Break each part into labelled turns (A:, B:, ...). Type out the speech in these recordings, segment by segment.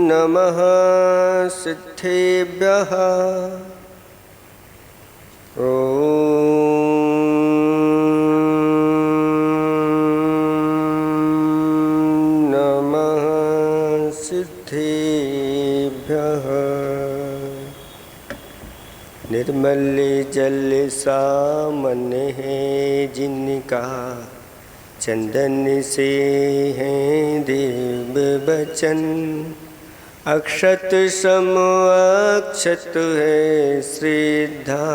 A: नमः सिद्धेभ्यः। नमः सिद्धेभ्यः। निर्मल जल सामने है जिनका, चंदन से हैं देव बचन। अक्षत सम अक्षत है श्रद्धा,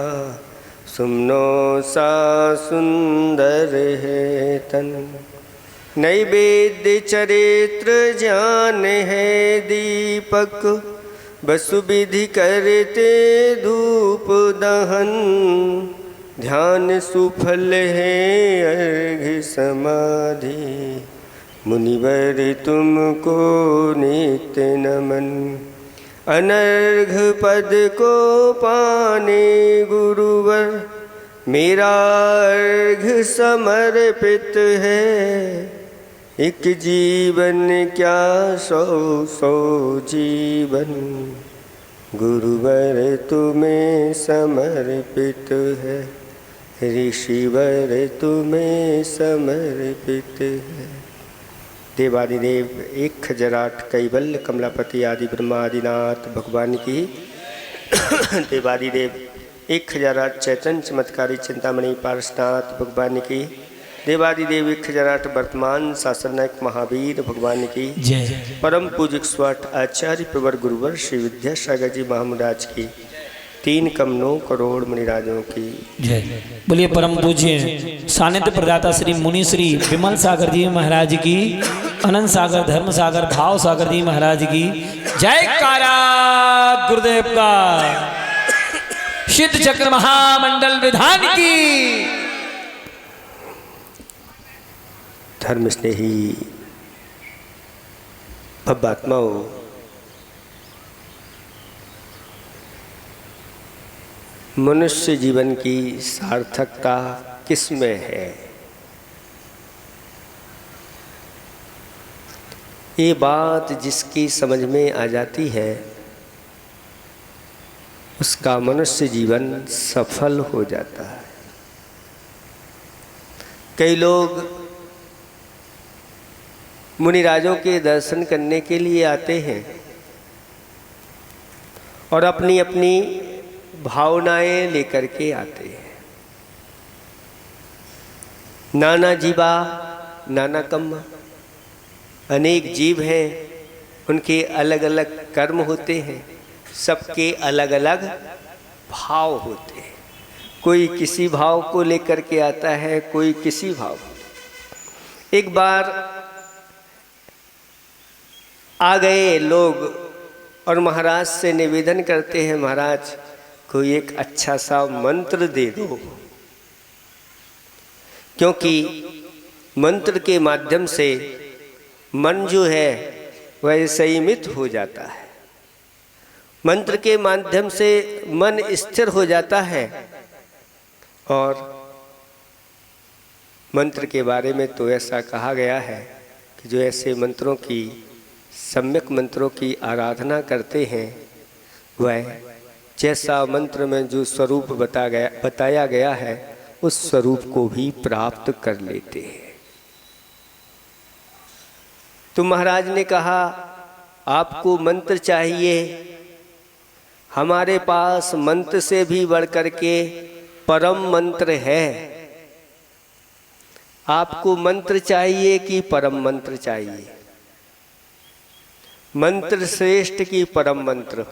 A: सुमनो सा सुंदर है तन। नैवेद्य चरित्र ज्ञान है दीपक, बसु विधि करते धूप दहन। ध्यान सुफल है अर्घ समाधि, मुनिवर तुमको नित्य नमन। अनर्घ पद को पाने गुरुवर, मेरा अर्घ समर्पित है। एक जीवन क्या सौ सौ जीवन, गुरुवर तुम्हें समर्पित है। ऋषिवर तुम्हें समर्पित है। देवादिदेव 1008 कैवल्य कमलापति आदि ब्रह्मादिनाथ भगवान की। देवादिदेव 1008 चैतन्य चमत्कारी चिंतामणि पारसनाथ भगवान की। देवादिदेव 1008 वर्तमान शासन नायक महावीर भगवान की जय। परम पूज्य स्वाट आचार्य प्रवर गुरुवर श्री विद्यासागर जी महामुराज की 3 कम 9 करोड़ मुनिराजों की जय।
B: बोलिए परम पूज्य सानिध्य प्रदाता श्री मुनि श्री विमल सागर जी महाराज की, अनंत सागर धर्म सागर भाव सागर जी महाराज की जय। कारा गुरुदेव का सिद्ध चक्र महामंडल विधान की।
A: धर्म स्नेही भव्यात्माओं, मनुष्य जीवन की सार्थकता किसमें है? ये बात जिसकी समझ में आ जाती है, उसका मनुष्य जीवन सफल हो जाता है। कई लोग मुनिराजों के दर्शन करने के लिए आते हैं और अपनी अपनी भावनाएं लेकर के आते हैं। नाना जीवा नाना कर्म, अनेक जीव हैं, उनके अलग अलग कर्म होते हैं, सबके अलग अलग भाव होते हैं। कोई किसी भाव को लेकर के आता है, कोई किसी भाव। एक बार आ गए लोग और महाराज से निवेदन करते हैं, महाराज कोई एक अच्छा सा मंत्र दे दो, क्योंकि मंत्र के माध्यम से मन जो है वह संयमित हो जाता है। मंत्र के माध्यम से मन स्थिर हो जाता है। और मंत्र के बारे में तो ऐसा कहा गया है कि जो ऐसे मंत्रों की, सम्यक मंत्रों की आराधना करते हैं, वह जैसा मंत्र में जो स्वरूप बताया गया है, उस स्वरूप को भी प्राप्त कर लेते हैं। तो महाराज ने कहा, आपको मंत्र चाहिए, हमारे पास मंत्र से भी बढ़कर के परम मंत्र है। आपको मंत्र चाहिए कि परम मंत्र चाहिए? मंत्र श्रेष्ठ की परम मंत्र?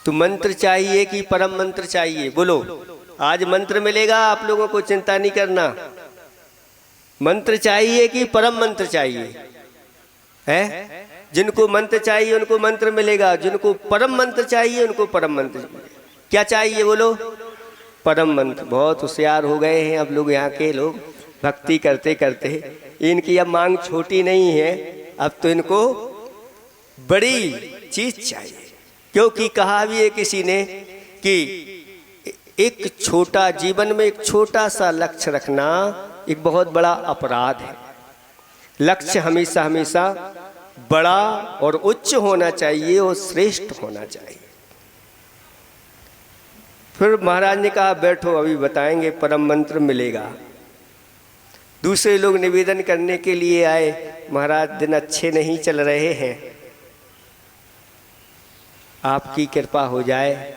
A: तो मंत्र चाहिए कि परम मंत्र चाहिए? बोलो, आज मंत्र मिलेगा, आप लोगों को चिंता नहीं करना। मंत्र चाहिए कि परम मंत्र चाहिए? है, जिनको मंत्र चाहिए उनको मंत्र मिलेगा, जिनको परम मंत्र चाहिए उनको परम मंत्र चाहिए। क्या चाहिए बोलो? परम मंत्र। बहुत होशियार हो गए हैं अब लोग, यहाँ के लोग भक्ति करते करते। इनकी अब मांग छोटी नहीं है, अब तो इनको बड़ी चीज चाहिए। क्योंकि कहा भी है किसी ने कि एक छोटा जीवन में एक छोटा सा लक्ष्य रखना एक बहुत बड़ा अपराध है। लक्ष्य हमेशा हमेशा बड़ा और उच्च होना चाहिए और श्रेष्ठ होना चाहिए। फिर महाराज ने कहा बैठो अभी बताएंगे, परम मंत्र मिलेगा। दूसरे लोग निवेदन करने के लिए आए, महाराज दिन अच्छे नहीं चल रहे हैं, आपकी कृपा हो जाए।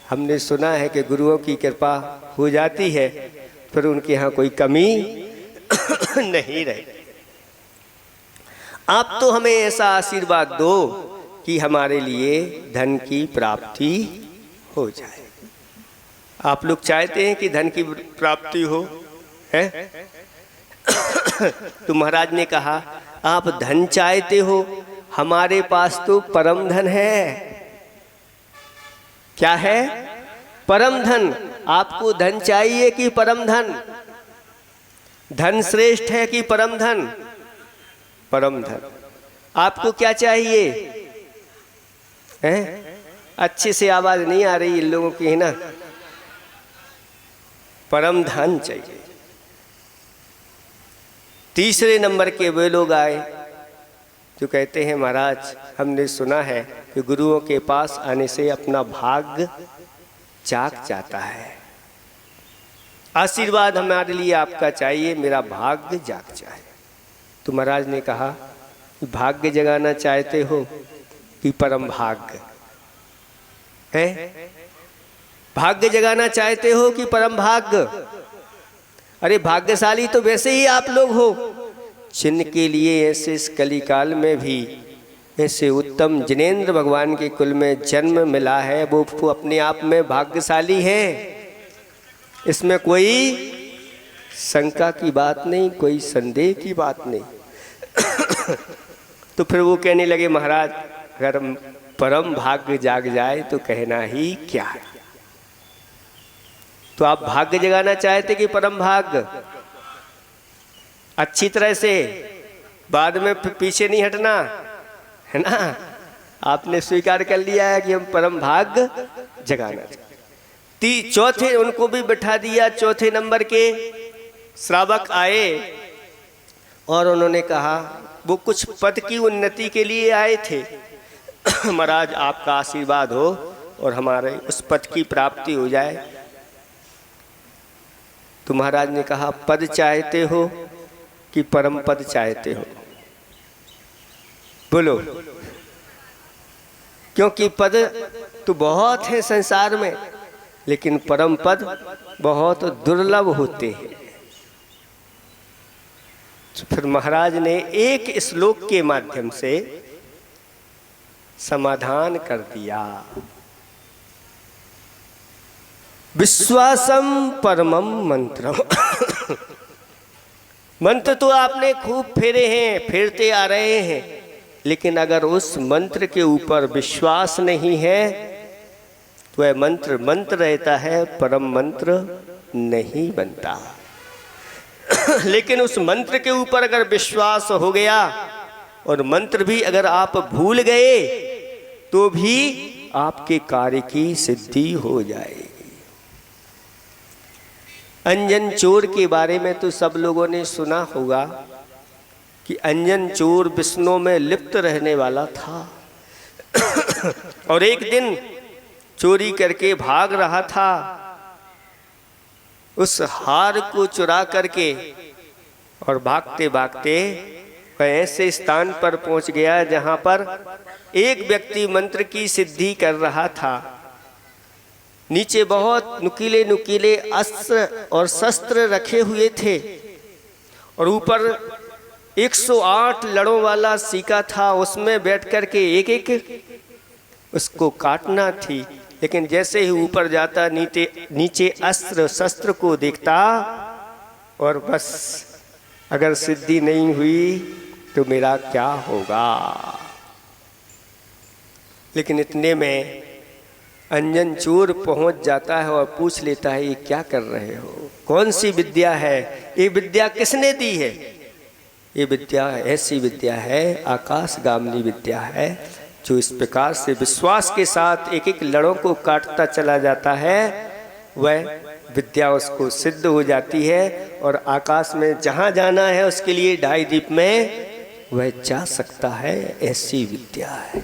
A: हमने सुना है कि गुरुओं की कृपा हो जाती है, फिर उनके यहाँ कोई कमी नहीं रहे। आप तो हमें ऐसा आशीर्वाद दो कि हमारे लिए धन की प्राप्ति हो जाए। आप लोग चाहते हैं कि धन की प्राप्ति हो, है? तो महाराज ने कहा आप धन चाहते हो, हमारे पास तो परम धन है। क्या है? परम धन। आपको धन चाहिए कि परम धन? धन श्रेष्ठ है कि परम धन? परम धन। आपको क्या चाहिए? हैं? अच्छे से आवाज नहीं आ रही इन लोगों की, है ना? परम धन चाहिए। तीसरे नंबर के वे लोग आए जो कहते हैं महाराज हमने सुना है कि गुरुओं के पास आने से अपना भाग्य जाग जाता है, आशीर्वाद हमारे लिए आपका चाहिए, मेरा भाग्य जाग जाए। तो महाराज ने कहा भाग्य जगाना चाहते हो कि परम भाग्य है? भाग्य जगाना चाहते हो कि परम भाग्य? अरे भाग्यशाली तो वैसे ही आप लोग हो जिनके लिए ऐसे इस कलिकाल में भी ऐसे उत्तम जिनेंद्र भगवान के कुल में जन्म मिला है, वो अपने आप में भाग्यशाली है। इसमें कोई शंका की बात नहीं, कोई संदेह की बात नहीं। तो फिर वो कहने लगे महाराज अगर परम भाग्य जाग जाए तो कहना ही क्या है। तो आप भाग्य जगाना चाहते कि परम भाग्य? अच्छी तरह से, बाद में पीछे नहीं हटना, है ना? आपने स्वीकार कर लिया है कि हम परम भाग्य जगाना चाहते। चौथे उनको भी बिठा दिया। चौथे नंबर के श्रावक आए और उन्होंने कहा वो कुछ पद की उन्नति के लिए आए थे। महाराज आपका आशीर्वाद हो और हमारे उस पद की प्राप्ति हो जाए। तो महाराज ने कहा पद चाहते हो कि परम पद चाहते हो? बोलो। क्योंकि पद तो बहुत है संसार में, लेकिन परम पद बहुत दुर्लभ होते हैं। तो फिर महाराज ने एक श्लोक के माध्यम से समाधान कर दिया। विश्वासम परमम मंत्रम। मंत्र तो आपने खूब फेरे हैं, फेरते आ रहे हैं, लेकिन अगर उस मंत्र के ऊपर विश्वास नहीं है तो वह मंत्र मंत्र रहता है, परम मंत्र नहीं बनता। लेकिन उस मंत्र के ऊपर अगर विश्वास हो गया और मंत्र भी अगर आप भूल गए तो भी आपके कार्य की सिद्धि हो जाएगी। अंजन चोर के बारे में तो सब लोगों ने सुना होगा कि अंजन चोर विष्णु में लिप्त रहने वाला था और एक दिन चोरी करके भाग रहा था। उस हार को चुरा करके और भागते भागते वह ऐसे स्थान पर पहुंच गया जहां पर एक व्यक्ति मंत्र की सिद्धि कर रहा था। नीचे बहुत नुकीले नुकीले अस्त्र और शस्त्र रखे हुए थे और ऊपर 108 लड़ों वाला सीका था, उसमें बैठ कर के एक एक उसको काटना थी। लेकिन जैसे ही ऊपर जाता नीचे अस्त्र शस्त्र को देखता और बस अगर सिद्धि नहीं हुई तो मेरा क्या होगा। लेकिन इतने में अंजन चोर पहुंच जाता है और पूछ लेता है ये क्या कर रहे हो, कौन सी विद्या है, ये विद्या किसने दी है? ये विद्या ऐसी विद्या है, आकाशगामिनी विद्या है, जो इस प्रकार से विश्वास के साथ एक एक लड़ों को काटता चला जाता है, वह विद्या उसको सिद्ध हो जाती है और आकाश में जहाँ जाना है उसके लिए 2.5 दीप में वह जा सकता है, ऐसी विद्या है।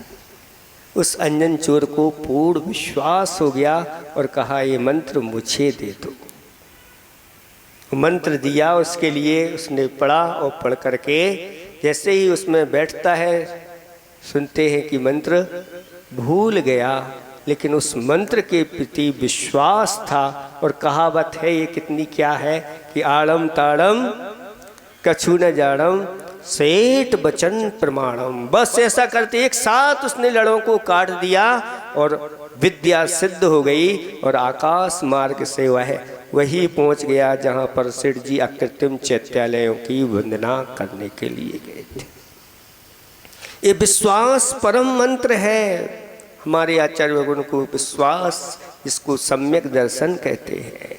A: उस अंजन चोर को पूर्ण विश्वास हो गया और कहा ये मंत्र मुझे दे दो। मंत्र दिया उसके लिए, उसने पढ़ा और पढ़ करके जैसे ही उसमें बैठता है, सुनते हैं कि मंत्र भूल गया, लेकिन उस मंत्र के प्रति विश्वास था। और कहावत है ये कितनी क्या है कि आड़म ताड़म कछु न जाड़म सेठ बचन प्रमाणम। बस ऐसा करते एक साथ उसने लड़ों को काट दिया और विद्या सिद्ध हो गई और आकाश मार्ग से वह वही पहुंच गया जहां पर सेठ जी अकृत्रिम चैत्यालयों की वंदना करने के लिए गए थे। ये विश्वास परम मंत्र है। हमारे आचार्य गुण को विश्वास, इसको सम्यक दर्शन कहते हैं,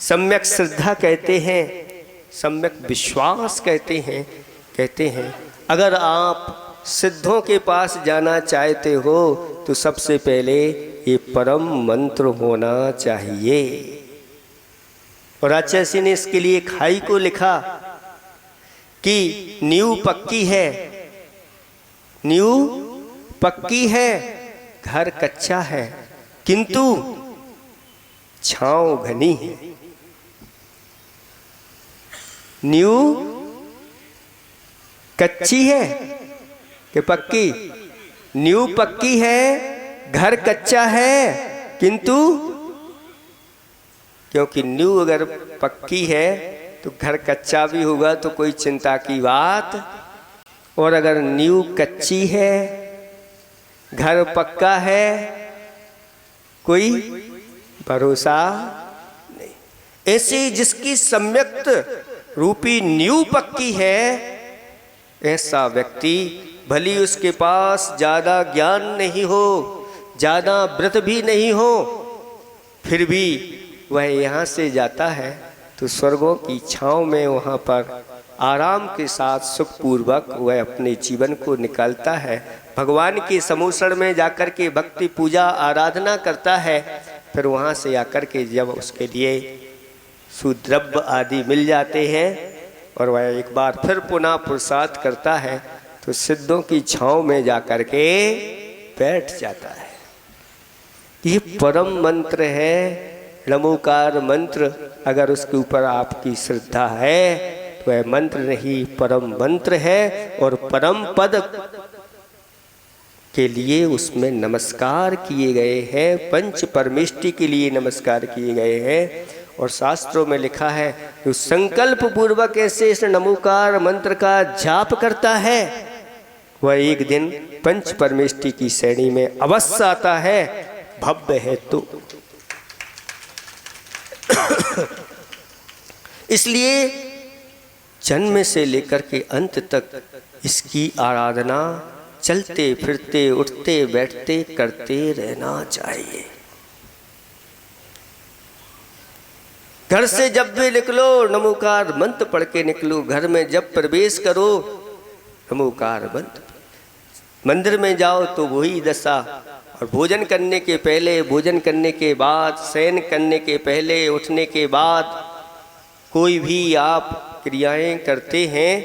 A: सम्यक श्रद्धा कहते हैं, सम्यक विश्वास कहते हैं। कहते हैं अगर आप सिद्धों के पास जाना चाहते हो तो सबसे पहले ये परम मंत्र होना चाहिए। और आचार्य जी ने इसके लिए खाई को लिखा कि नींव पक्की है, नींव पक्की है, घर कच्चा है, किंतु छांव घनी है। नींव कच्ची है कि पक्की? नींव पक्की है, घर कच्चा है, किंतु क्योंकि नींव अगर पक्की है तो घर कच्चा भी होगा तो कोई चिंता की बात, और अगर नींव कच्ची है, घर पक्का है, कोई भरोसा नहीं। ऐसी जिसकी सम्यक्त रूपी नींव पक्की है, ऐसा व्यक्ति भली उसके पास ज़्यादा ज्ञान नहीं हो, ज़्यादा व्रत भी नहीं हो, फिर भी वह यहाँ से जाता है तो स्वर्गों की छाँव में वहाँ पर आराम के साथ सुखपूर्वक वह अपने जीवन को निकालता है। भगवान के समूसण में जाकर के भक्ति पूजा आराधना करता है, फिर वहाँ से आकर के जब उसके लिए सुद्रव्य आदि मिल जाते हैं और वह एक बार फिर पुनः पुरुषार्थ करता है तो सिद्धों की छाँव में जाकर के बैठ जाता है। ये परम मंत्र है, नमोकार मंत्र। अगर उसके ऊपर आपकी श्रद्धा है तो वह मंत्र नहीं परम मंत्र है, और परम पद के लिए उसमें नमस्कार किए गए हैं, पंच परमेष्टि के लिए नमस्कार किए गए हैं। और शास्त्रों में लिखा है जो संकल्प पूर्वक ऐसे इस नमोकार मंत्र का जाप करता है वह एक दिन पंच परमेष्टि की श्रेणी में अवश्य आता है, भव्य है तो। इसलिए जन्म से लेकर के अंत तक इसकी आराधना चलते फिरते उठते बैठते करते रहना चाहिए। घर से जब भी निकलो नमोकार मंत्र पढ़ के निकलो, घर में जब प्रवेश करो नमोकार मंत्र, मंदिर में जाओ तो वही दशा, और भोजन करने के पहले, भोजन करने के बाद, शयन करने के पहले, उठने के बाद कोई भी आप क्रियाएं करते हैं,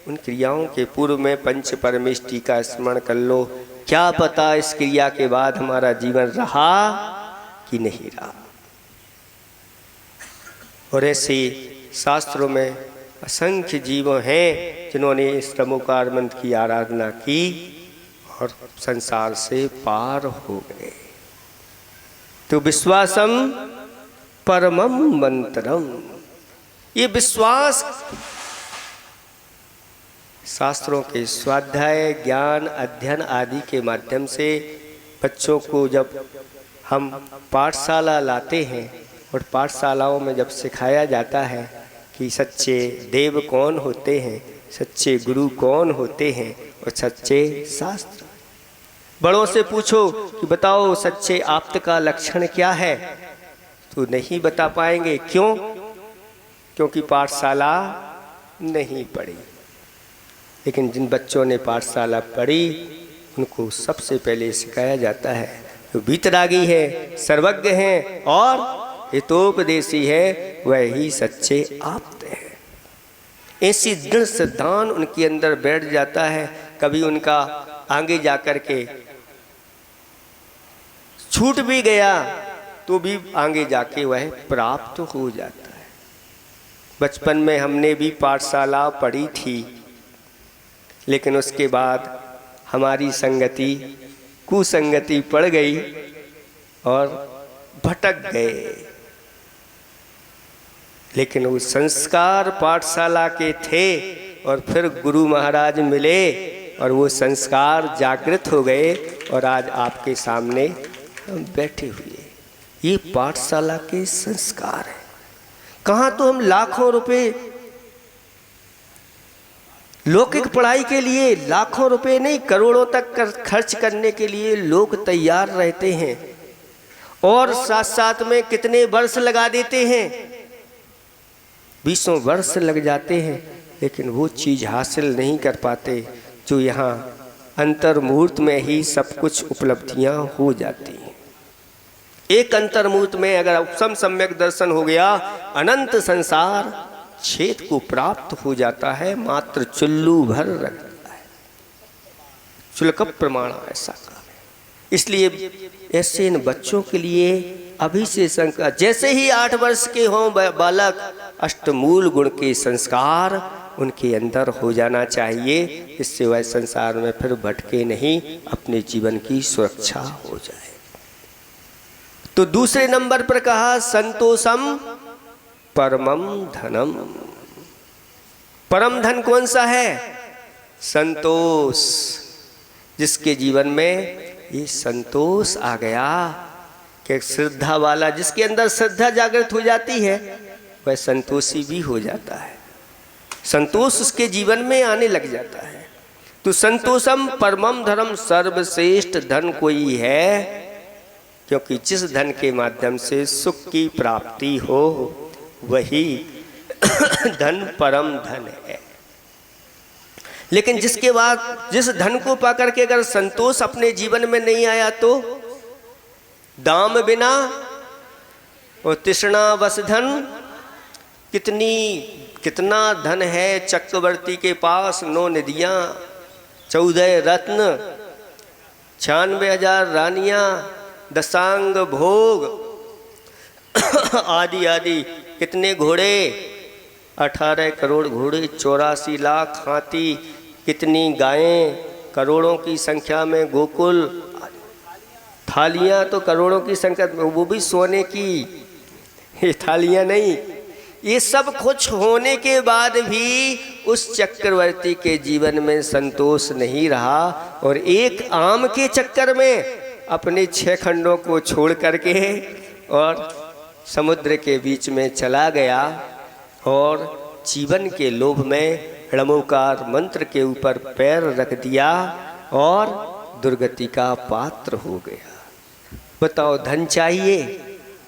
A: उन क्रियाओं के पूर्व में पंच परमेष्टि का स्मरण कर लो। क्या पता इस क्रिया के बाद हमारा जीवन रहा कि नहीं रहा। और ऐसे शास्त्रों में असंख्य जीव हैं जिन्होंने इस नमोकार मंत्र की आराधना की और संसार से पार हो गए। तो विश्वासम परमम मंत्रम, ये विश्वास शास्त्रों के स्वाध्याय ज्ञान अध्ययन आदि के माध्यम से बच्चों को जब हम पाठशाला लाते हैं और पाठशालाओं में जब सिखाया जाता है कि सच्चे देव कौन होते हैं, सच्चे गुरु कौन होते हैं और सच्चे शास्त्र। बड़ों से पूछो कि बताओ सच्चे आप्त का लक्षण क्या है, तो नहीं बता पाएंगे। क्यों? क्योंकि पाठशाला नहीं पढ़ी। लेकिन जिन बच्चों ने पाठशाला पढ़ी उनको सबसे पहले सिखाया जाता है तो वीतरागी है, सर्वज्ञ हैं और हितोपदेशी है, वह ही सच्चे आप्त हैं। ऐसी दृढ़ सिद्धांत उनके अंदर बैठ जाता है, कभी उनका आगे जाकर के छूट भी गया तो भी आगे जाके वह प्राप्त हो जाता है। बचपन में हमने भी पाठशाला पढ़ी थी, लेकिन उसके बाद हमारी संगति कुसंगति पड़ गई और भटक गए। लेकिन वो संस्कार पाठशाला के थे और फिर गुरु महाराज मिले और वो संस्कार जागृत हो गए और आज आपके सामने हम बैठे हुए। ये पाठशाला के संस्कार है। कहाँ तो हम लाखों रुपए लौकिक पढ़ाई के लिए, लाखों रुपए नहीं करोड़ों तक खर्च करने के लिए लोग तैयार रहते हैं और साथ साथ में कितने वर्ष लगा देते हैं, 20 वर्ष लग जाते हैं, लेकिन वो चीज़ हासिल नहीं कर पाते जो यहाँ अंतर्मुहूर्त में ही सब कुछ उपलब्धियाँ हो जाती हैं। एक अंतर्मुहूर्त में अगर उपसम सम्यक दर्शन हो गया, अनंत संसार छेद को प्राप्त हो जाता है, मात्र चुल्लू भर रखता है। चुलकप प्रमाण ऐसा काम है। इसलिए ऐसे इन बच्चों के लिए अभी से संस्कार, जैसे ही 8 वर्ष के हों बालक, अष्टमूल गुण के संस्कार उनके अंदर हो जाना चाहिए। इससे वह संसार में फिर भटके नहीं, अपने जीवन की सुरक्षा हो जाए। तो दूसरे नंबर पर कहा संतोषम परमम धनम। परम धन कौन सा है? संतोष। जिसके जीवन में ये संतोष आ गया कि श्रद्धा वाला, जिसके अंदर श्रद्धा जागृत हो जाती है, वह संतोषी भी हो जाता है। संतोष उसके जीवन में आने लग जाता है। तो संतोषम परमम धर्म, सर्वश्रेष्ठ धन कोई है, क्योंकि जिस धन के माध्यम से सुख की प्राप्ति हो वही धन परम धन है। लेकिन जिसके बाद जिस धन को पाकर के अगर संतोष अपने जीवन में नहीं आया तो दाम बिना और तृष्णा बस धन। कितना धन है चक्रवर्ती के पास, 9 निधियाँ, 14 रत्न, 96,000 रानियाँ, दशांग भोग आदि आदि, कितने घोड़े, 18 करोड़ घोड़े, 84 लाख हाथी, कितनी गायें, करोड़ों की संख्या में गोकुल, थालियाँ तो करोड़ों की संख्या, वो भी सोने की, ये थालियाँ नहीं। ये सब कुछ होने के बाद भी उस चक्रवर्ती के जीवन में संतोष नहीं रहा और एक आम के चक्कर में अपने 6 खंडों को छोड़ करके और समुद्र के बीच में चला गया और जीवन के लोभ में णमोकार मंत्र के ऊपर पैर रख दिया और दुर्गति का पात्र हो गया। बताओ, धन चाहिए?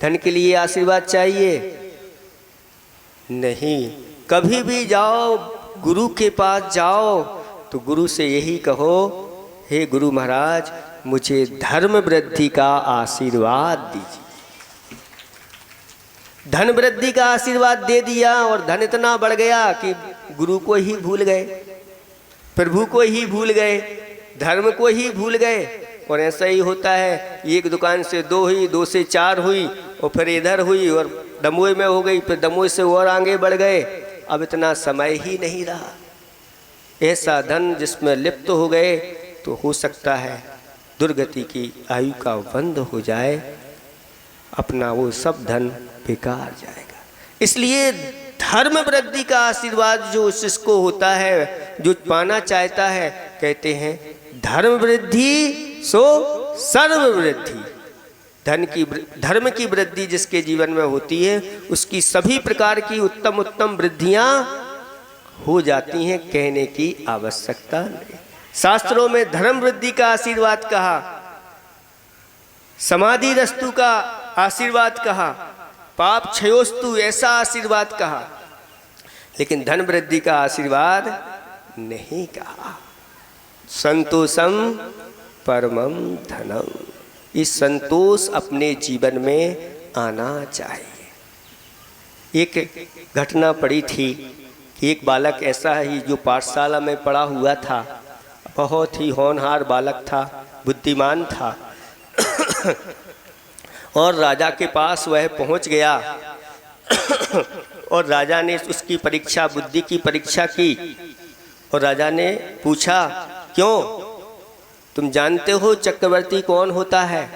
A: धन के लिए आशीर्वाद चाहिए? नहीं। कभी भी जाओ गुरु के पास जाओ तो गुरु से यही कहो, हे गुरु महाराज मुझे धर्म वृद्धि का आशीर्वाद दीजिए। धन वृद्धि का आशीर्वाद दे दिया और धन इतना बढ़ गया कि गुरु को ही भूल गए, प्रभु को ही भूल गए, धर्म को ही भूल गए। और ऐसा ही होता है, एक दुकान से 2 हुई, 2 से 4 हुई और फिर इधर हुई और दमोह में हो गई, फिर दमोह से और आगे बढ़ गए। अब इतना समय ही नहीं रहा। ऐसा धन जिसमें लिप्त हो गए तो हो सकता है दुर्गति की आयु का बंद हो जाए, अपना वो सब धन बेकार जाएगा। इसलिए धर्म वृद्धि का आशीर्वाद जो जिसको होता है, जो पाना चाहता है, कहते हैं धर्म वृद्धि सो सर्व वृद्धि। धर्म की वृद्धि जिसके जीवन में होती है उसकी सभी प्रकार की उत्तम उत्तम वृद्धियां हो जाती हैं, कहने की आवश्यकता नहीं। शास्त्रों में धर्म वृद्धि का आशीर्वाद कहा, समाधि रस्तु का आशीर्वाद कहा, पाप क्षयोस्तु ऐसा आशीर्वाद कहा, लेकिन धन वृद्धि का आशीर्वाद नहीं कहा। संतोषम परमम धनम। इस संतोष अपने जीवन में आना चाहिए। एक घटना पड़ी थी कि एक बालक ऐसा ही जो पाठशाला में पढ़ा हुआ था, बहुत ही होनहार बालक था, बुद्धिमान था और राजा के पास वह पहुंच गया और राजा ने उसकी परीक्षा, बुद्धि की परीक्षा की। और राजा ने पूछा, क्यों, तुम जानते हो चक्रवर्ती कौन होता है?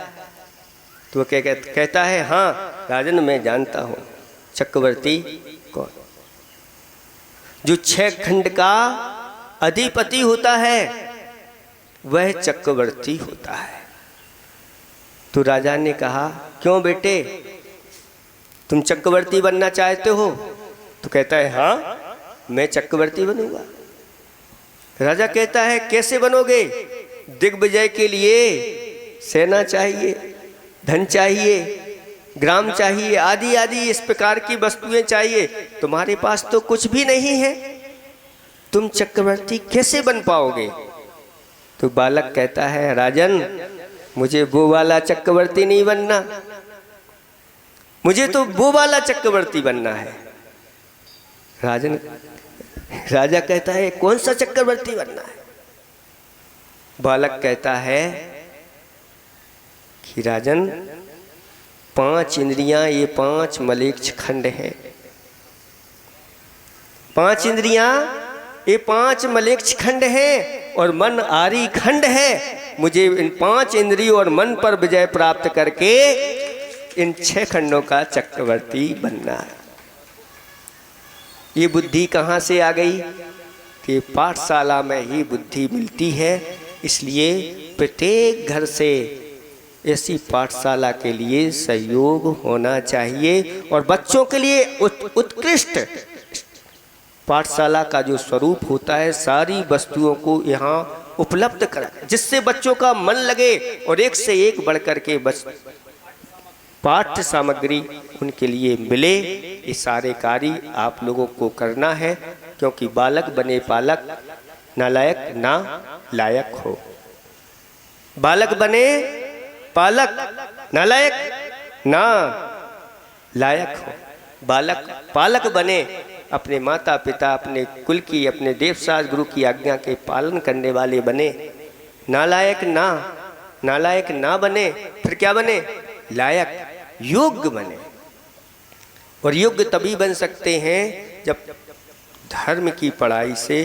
A: तो कहता है, हाँ राजन मैं जानता हूँ चक्रवर्ती कौन, जो 6 खंड का अधिपति होता है वह चक्रवर्ती होता है। तो राजा ने कहा, क्यों बेटे, तुम चक्रवर्ती बनना चाहते हो? तो कहता है, हाँ मैं चक्रवर्ती बनूंगा। राजा कहता है, कैसे बनोगे? दिग्विजय के लिए सेना चाहिए, धन चाहिए, ग्राम चाहिए, आदि आदि इस प्रकार की वस्तुएं चाहिए। तुम्हारे पास तो कुछ भी नहीं है, तुम चक्रवर्ती कैसे बन पाओगे? तो बालक कहता है, राजन मुझे वो वाला चक्रवर्ती नहीं बनना, मुझे तो वो वाला चक्रवर्ती बनना है। राजा कहता है, कौन सा चक्रवर्ती बनना है? बालक कहता है कि राजन 5 इंद्रियां, ये 5 मलेच्छ खंड हैं। 5 इंद्रियां ये 5 मलेच्छ खंड हैं और मन आरी खंड है। मुझे इन 5 इंद्रियों और मन पर विजय प्राप्त करके इन 6 खंडों का चक्रवर्ती बनना है। ये बुद्धि कहाँ से आ गई? कि पाठशाला में ही बुद्धि मिलती है। इसलिए प्रत्येक घर से ऐसी पाठशाला के लिए सहयोग होना चाहिए और बच्चों के लिए उत्कृष्ट पाठशाला का जो स्वरूप होता है, सारी वस्तुओं को यहाँ उपलब्ध करा, जिससे बच्चों का मन लगे और एक से एक बढ़कर के पाठ्य सामग्री उनके लिए मिले। ये सारे कार्य आप लोगों को करना है, क्योंकि बालक बने पालक, नालायक ना लायक हो। बालक बने पालक, नालायक ना लायक हो। बालक पालक बने, अपने माता पिता, अपने कुल की, अपने देवसाज गुरु की आज्ञा के पालन करने वाले बने। नालायक ना बने, फिर क्या बने? लायक, योग्य बने। और योग्य तभी बन सकते हैं जब धर्म की पढ़ाई से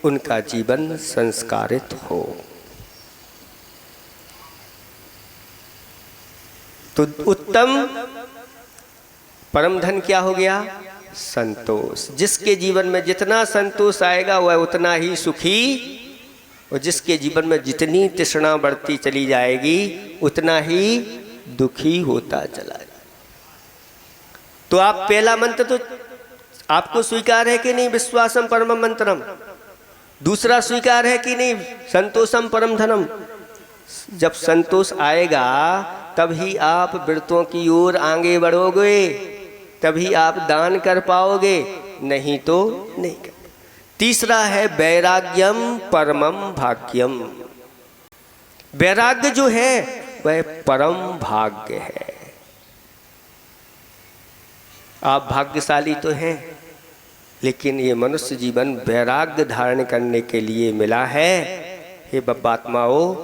A: उनका जीवन संस्कारित हो। तो उत्तम परम धन क्या हो गया? संतोष। जिसके जीवन में जितना संतोष आएगा वह उतना ही सुखी, और जिसके जीवन में जितनी तृष्णा बढ़ती चली जाएगी उतना ही दुखी होता चला जाएगा। तो आप पहला मंत्र तो आपको स्वीकार है कि नहीं? विश्वासम परम मंत्रम। दूसरा स्वीकार है कि नहीं? संतोषम परम धनम। जब संतोष आएगा तभी आप व्रतों की ओर आगे बढ़ोगे, तभी आप दान कर पाओगे, नहीं तो नहीं कर। तीसरा है वैराग्यम परमम भाग्यम। वैराग्य जो है वह परम भाग्य है। आप भाग्यशाली तो हैं, लेकिन ये मनुष्य जीवन वैराग्य धारण करने के लिए मिला है। हे बब्बात्माओं,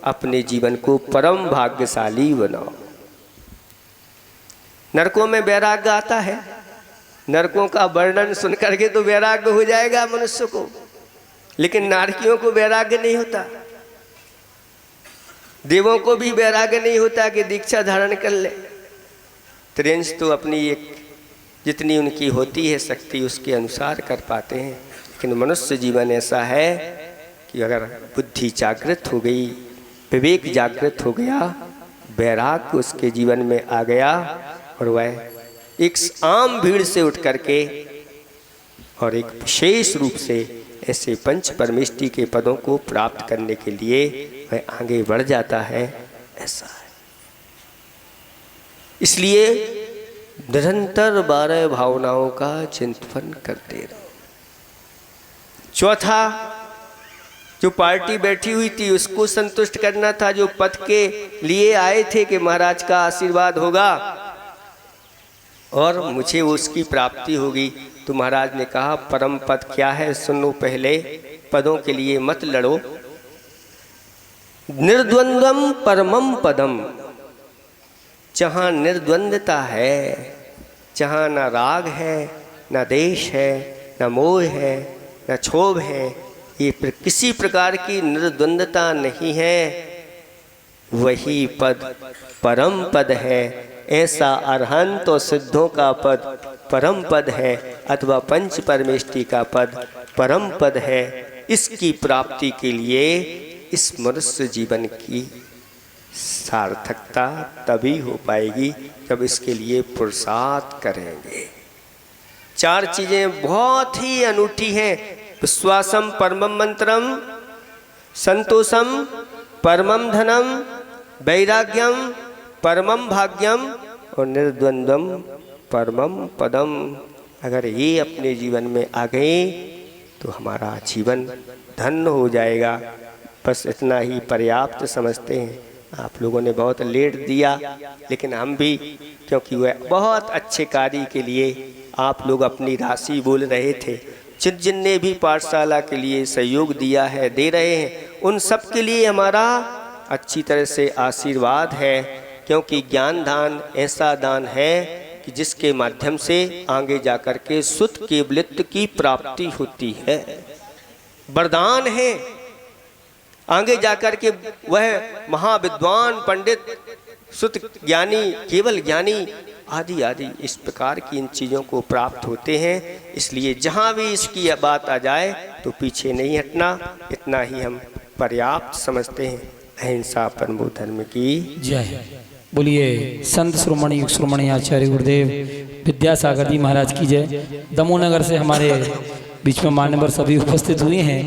A: अपने जीवन को परम भाग्यशाली बनाओ। नरकों में वैराग्य आता है, नरकों का वर्णन सुन करके तो वैराग्य हो जाएगा मनुष्य को, लेकिन नारकियों को वैराग्य नहीं होता। देवों को भी वैराग्य नहीं होता कि दीक्षा धारण कर ले। त्रिंश तो अपनी एक जितनी उनकी होती है शक्ति उसके अनुसार कर पाते हैं, लेकिन मनुष्य जीवन ऐसा है कि अगर बुद्धि जागृत हो गई, विवेक जागृत हो गया, वैराग्य उसके जीवन में आ गया, और वह एक आम भीड़ से उठ करके और एक विशेष रूप से ऐसे पंच परमेष्टि के पदों को प्राप्त करने के लिए वह आगे बढ़ जाता है। ऐसा है। इसलिए निरंतर 12 भावनाओं का चिंतन करते रहो। चौथा, जो पार्टी बैठी हुई थी उसको संतुष्ट करना था, जो पद के लिए आए थे कि महाराज का आशीर्वाद होगा और मुझे उसकी प्राप्ति होगी, तो महाराज ने कहा परम पद क्या है सुनो पहले, पदों के लिए मत लड़ो। निर्द्वंद्वम परमम पदम, जहाँ निर्द्वंद्वता है, जहाँ न राग है, न देश है, न मोह है, न क्षोभ है, ये किसी प्रकार की निर्द्वंद्वता नहीं है, वही पद परम पद है। ऐसा अरहंत और सिद्धों का पद परम पद है, अथवा पंच परमेष्टि का पद परम पद है। इसकी प्राप्ति के लिए इस मनुष्य जीवन की सार्थकता तभी हो पाएगी जब इसके लिए पुरुषार्थ करेंगे। चार चीजें बहुत ही अनूठी हैं। विश्वासम परमम मंत्रम, संतोषम परमम धनम, वैराग्यम परमम भाग्यम और निर्द्वंद्वम परमम पदम। अगर ये अपने जीवन में आ गए तो हमारा जीवन धन्य हो जाएगा। बस इतना ही पर्याप्त समझते हैं। आप लोगों ने बहुत लेट दिया, लेकिन हम भी, क्योंकि वह बहुत अच्छे कार्य के लिए आप लोग अपनी राशि बोल रहे थे, जिन ने भी पाठशाला के लिए सहयोग दिया है, दे रहे हैं, उन सब के लिए हमारा अच्छी तरह से आशीर्वाद है। क्योंकि ज्ञान दान ऐसा दान है कि जिसके माध्यम से आगे जाकर के शुद्ध केवलित्व की प्राप्ति होती है। वरदान है, आगे जाकर के वह महाविद्वान पंडित शुद्ध ज्ञानी केवल ज्ञानी आदि आदि इस प्रकार की इन चीज़ों को प्राप्त होते हैं। इसलिए जहाँ भी इसकी बात आ जाए तो पीछे नहीं हटना, इतना ही हम पर्याप्त समझते हैं। अहिंसा परमो धर्म की
B: जय। बोलिए संत श्रोमणी युग श्रोमणी आचार्य गुरुदेव विद्यासागर जी महाराज की जय। दमोनगर से हमारे बीच में मान्यवर सभी उपस्थित हुए हैं,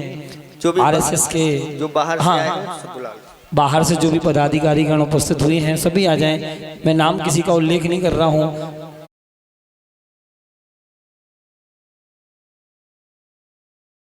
A: जो भी
B: आरएसएस के
A: जो बाहर से आए हैं, सब बुला लो।
B: बाहर से जो भी पदाधिकारी गण उपस्थित हुए हैं सभी आ जाएं। मैं नाम किसी का उल्लेख नहीं कर रहा हूँ,